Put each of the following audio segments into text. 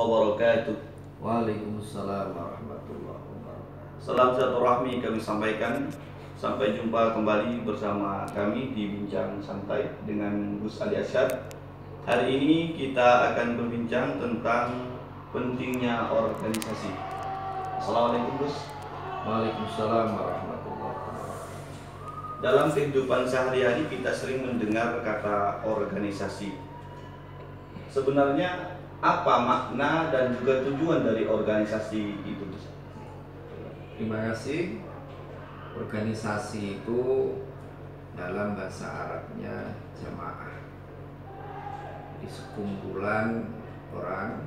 wabarakatuh. Waalaikumsalam warahmatullahi wabarakatuh. Salam silaturahmi kami sampaikan. Sampai jumpa kembali bersama kami di Bincang Santai dengan Gus Ali Asyad. Hari ini kita akan berbincang tentang pentingnya organisasi. Assalamualaikum Gus. Waalaikumsalam warahmatullahi wabarakatuh. Dalam kehidupan sehari-hari kita sering mendengar kata organisasi. Sebenarnya apa makna dan juga tujuan dari organisasi itu? Terima kasih. Organisasi itu dalam bahasa Arabnya jamaah. Jadi sekumpulan orang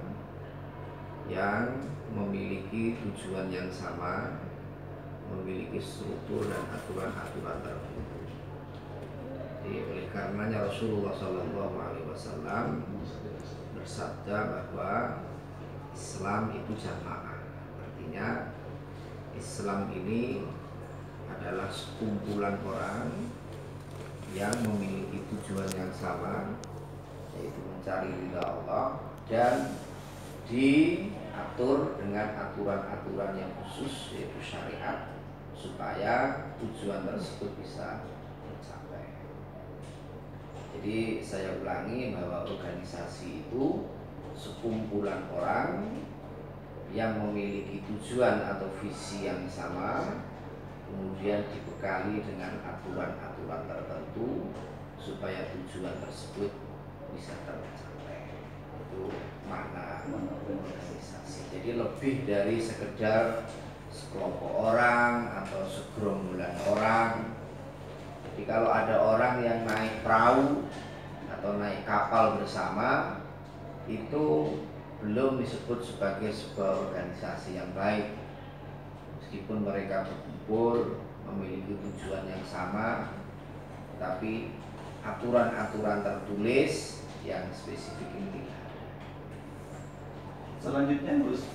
yang memiliki tujuan yang sama, memiliki struktur dan aturan-aturan tertentu. Jadi oleh karenanya Rasulullah SAW bersabda bahwa Islam itu jamaah. Artinya Islam ini adalah sekumpulan orang yang memiliki tujuan yang sama, yaitu mencari ridha Allah, dan diatur dengan aturan-aturan yang khusus, yaitu syariat, supaya tujuan tersebut bisa tercapai. Jadi saya ulangi bahwa organisasi itu sekumpulan orang yang memiliki tujuan atau visi yang sama, kemudian dibekali dengan aturan-aturan tertentu supaya tujuan tersebut bisa tercapai. Itu makna organisasi. Jadi lebih dari sekedar sekelompok orang atau segerombolan orang. Jadi kalau ada orang yang naik perahu atau naik kapal bersama, itu belum disebut sebagai sebuah organisasi yang baik. Meskipun mereka berkumpul memiliki tujuan yang sama, tapi aturan-aturan tertulis yang spesifik ini tidak ada. Selanjutnya Gus,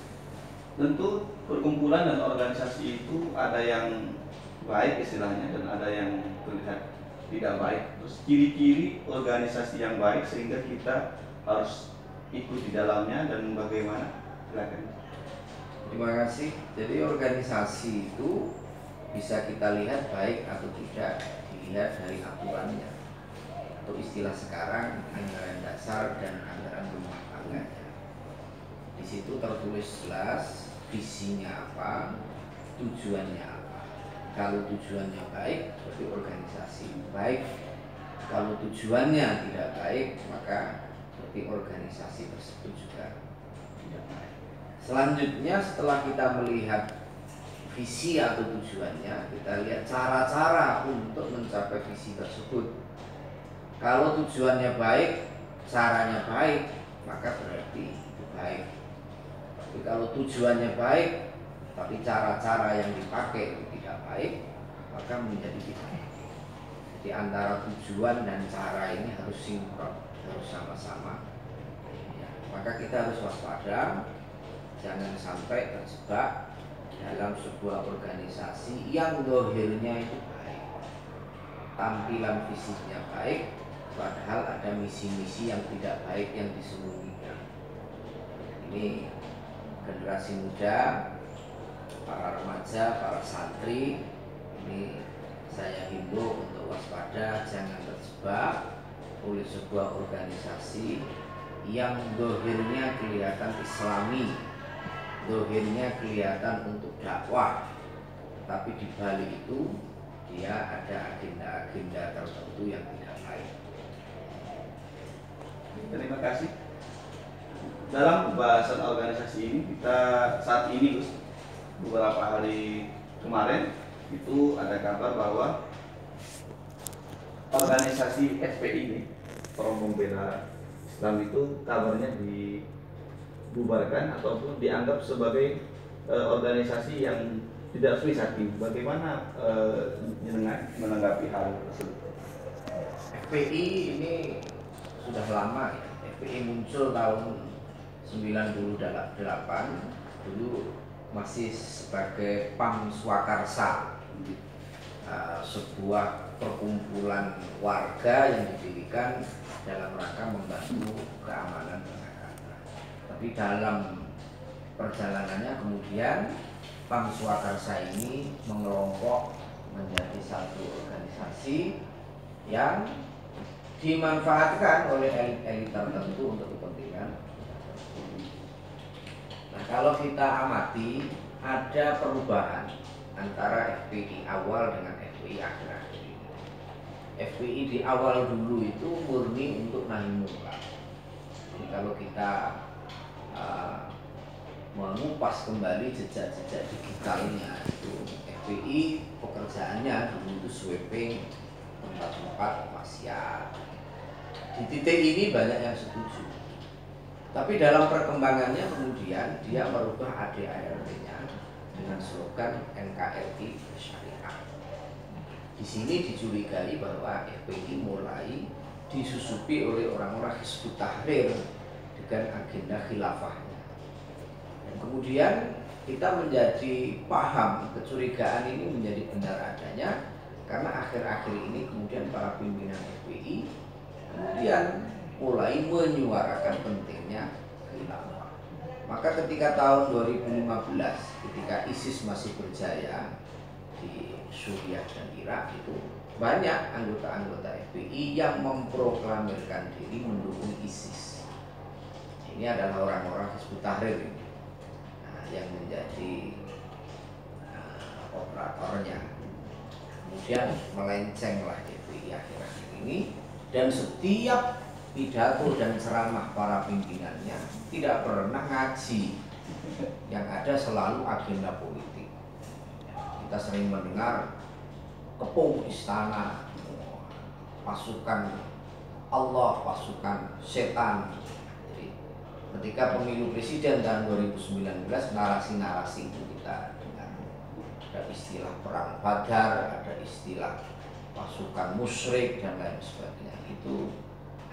tentu perkumpulan dan organisasi itu ada yang baik istilahnya dan ada yang terlihat tidak baik. Terus ciri-ciri organisasi yang baik sehingga kita harus ikut di dalamnya dan bagaimana? Silakan. Terima kasih. Jadi organisasi itu bisa kita lihat baik atau tidak dilihat dari aturannya, atau istilah sekarang anggaran dasar dan anggaran rumah tangganya. Di situ tertulis jelas visinya apa, tujuannya apa. Kalau tujuannya baik, berarti organisasi baik. Kalau tujuannya tidak baik, maka berarti organisasi tersebut juga tidak baik. Selanjutnya setelah kita melihat visi atau tujuannya, kita lihat cara-cara untuk mencapai visi tersebut. Kalau tujuannya baik, caranya baik, maka berarti itu baik. Tapi kalau tujuannya baik, tapi cara-cara yang dipakai itu tidak baik, maka menjadi tidak baik. Jadi antara tujuan dan cara ini harus sinkron, harus sama-sama. Ya, maka kita harus waspada, jangan sampai terjebak dalam sebuah organisasi yang dohirnya itu baik, tampilan fisiknya baik, padahal ada misi-misi yang tidak baik yang disembunyikan. Ini generasi muda, para remaja, para santri, ini saya himbau untuk waspada, jangan terjebak oleh sebuah organisasi yang dohirnya kelihatan islami, dohirnya kelihatan untuk dakwah, tapi di balik itu dia ada agenda-agenda tertentu yang tidak baik. Terima kasih. Dalam pembahasan organisasi ini kita saat ini Gus, beberapa hari kemarin itu ada kabar bahwa organisasi FPI ini, Forum Pembela Islam, itu kabarnya dibubarkan ataupun dianggap sebagai organisasi yang tidak resmi saat ini. Bagaimana menanggapi hal tersebut? FPI ini sudah lama ya. FPI muncul tahun 98, dulu masih sebagai PAM Swakarsa, sebuah perkumpulan warga yang didirikan dalam rangka membantu keamanan beragama. Tapi dalam perjalanannya kemudian Pam Swakarsa ini mengelompok menjadi satu organisasi yang dimanfaatkan oleh elit-elit tertentu untuk kepentingan. Nah, kalau kita amati ada perubahan antara FPI awal dengan FPI akhir-akhir ini. FPI di awal dulu itu murni untuk nahi munkar. Jadi kalau kita mengupas kembali jejak-jejak digitalnya, itu FPI pekerjaannya dulu itu sweeping tempat-tempat maksiat. Di titik ini banyak yang setuju. Tapi dalam perkembangannya kemudian dia merubah ADART-nya dengan slogan NKRI Syariah. Di sini dicurigai bahwa FPI mulai disusupi oleh orang-orang Hizbut Tahrir dengan agenda khilafahnya. Dan kemudian kita menjadi paham kecurigaan ini menjadi benar adanya karena akhir-akhir ini kemudian para pimpinan FPI kemudian mulai menyuarakan pentingnya khilafah. Maka ketika tahun 2015 ketika ISIS masih berjaya di Suriah dan Irak, itu banyak anggota-anggota FPI yang memproklamirkan diri mendukung ISIS. Ini adalah orang-orang Hizbut Tahrir ini, yang menjadi operatornya. Kemudian melencenglah FPI akhir-akhir ini, dan setiap pidato dan ceramah para pimpinannya tidak pernah ngaji, yang ada selalu agenda politik. Kita sering mendengar kepung istana, pasukan Allah, pasukan setan. Jadi, ketika pemilu presiden tahun 2019, narasi-narasi itu kita dengar. Ada istilah perang Badar, ada istilah pasukan musyrik dan lain sebagainya. Itu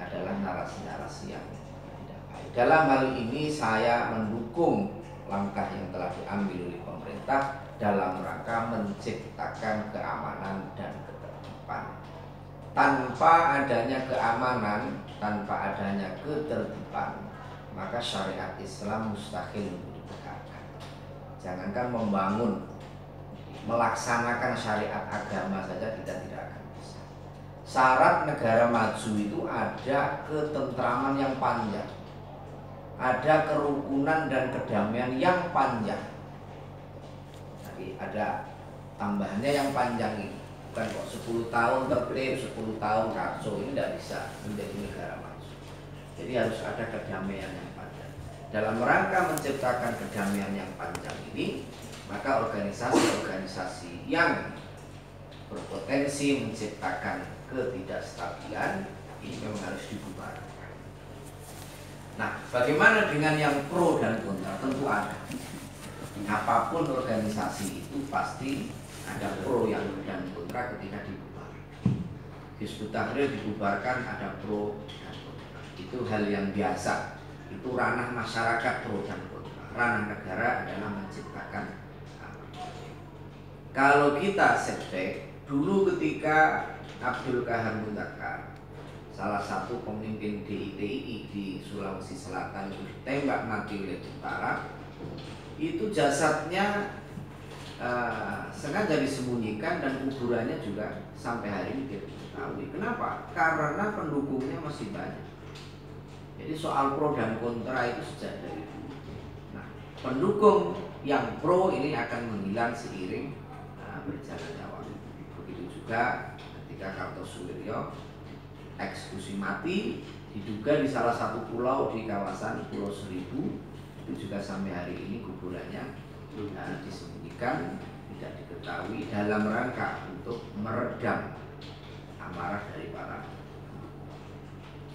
adalah narasi-narasi yang tidak baik. Dalam hal ini saya mendukung langkah yang telah diambil oleh pemerintah dalam rangka menciptakan keamanan dan ketertiban. Tanpa adanya keamanan, tanpa adanya ketertiban, maka syariat Islam mustahil untuk ditegakkan. Jangankan membangun, melaksanakan syariat agama saja kita tidak akan bisa. Syarat negara maju itu ada ketentraman yang panjang, ada kerukunan dan kedamaian yang panjang. Jadi ada tambahannya yang panjang ini. Bukan kok 10 tahun tertib, 10 tahun kacau, ini tidak bisa menjadi negara maju. Jadi harus ada kedamaian yang panjang. Dalam rangka menciptakan kedamaian yang panjang ini, maka organisasi-organisasi yang berpotensi menciptakan ketidakstabilan ini memang harus dibubarkan. Nah, bagaimana dengan yang pro dan kontra? Tentu ada. Apapun organisasi itu pasti ada pro yang dan kontra ketika dibubarkan. Hizbut Tahrir dibubarkan, ada pro dan kontra. Itu hal yang biasa. Itu ranah masyarakat pro dan kontra. Ranah negara adalah menciptakan. Kalau kita setback, dulu ketika Abdul Qahar Mutakar, salah satu pemimpin DITI di Sulawesi Selatan, itu ditembak mati oleh tentara, itu jasadnya sengaja disembunyikan dan kuburannya juga sampai hari ini tidak diketahui. Kenapa? Karena pendukungnya masih banyak. Jadi soal pro dan kontra itu sejak dari dulu. Nah, pendukung yang pro ini akan menghilang seiring berjalannya waktu. Begitu juga ketika Kartosuwiryo eksekusi mati, diduga di salah satu pulau di kawasan Pulau Seribu, itu juga sampai hari ini kuburannya disembunyikan, tidak diketahui, dalam rangka untuk meredam amarah dari para.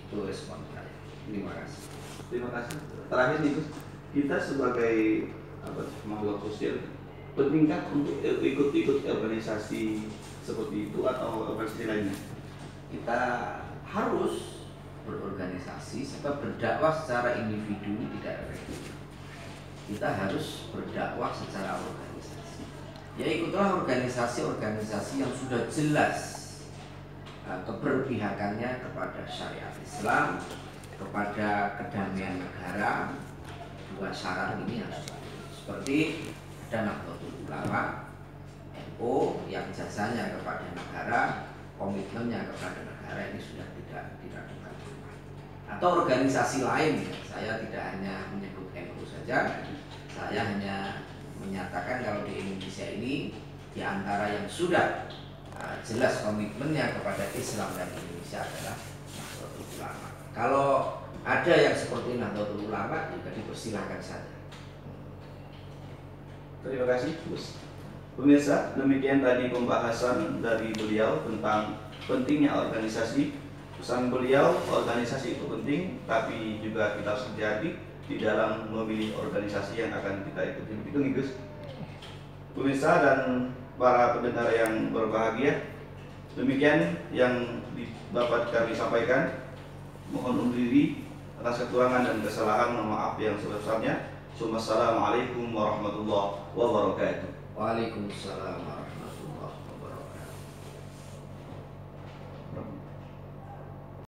Itu respon saya. Terima kasih. Terima kasih. Terakhir nih Gus, kita sebagai makhluk sosial pentingkah untuk ikut organisasi seperti itu atau organisasi lainnya? Kita harus berorganisasi, sebab berdakwah secara individu tidak efektif. Kita harus berdakwah secara organisasi. Ya, ikutlah organisasi-organisasi yang sudah jelas keberpihakannya kepada syariat Islam, kepada kedamaian negara, dua syarat ini harus dipenuhi. Seperti ada Nahdlatul Ulama, NU yang jasanya kepada negara, komitmennya kepada negara ini sudah tidak diragukan. Atau organisasi lain, saya tidak hanya menyebut NU saja, saya hanya menyatakan kalau di Indonesia ini di antara yang sudah jelas komitmennya kepada Islam dan Indonesia adalah Nahdlatul Ulama. Kalau ada yang seperti Nahdlatul Ulama juga dipersilahkan saja. Terima kasih, Gus. Pemirsa, demikian tadi pembahasan dari beliau tentang pentingnya organisasi. Pesan beliau, organisasi itu penting, tapi juga kita harus hati-hati di dalam memilih organisasi yang akan kita ikuti. Begitu nih, Gus. Pemirsa dan para pendengar yang berbahagia, demikian yang dapat kami sampaikan. Mohon undur diri atas kekurangan dan kesalahan, mohon maaf yang sebesar-besarnya. Assalamualaikum warahmatullahi wabarakatuh. Waalaikumsalam warahmatullahi wabarakatuh.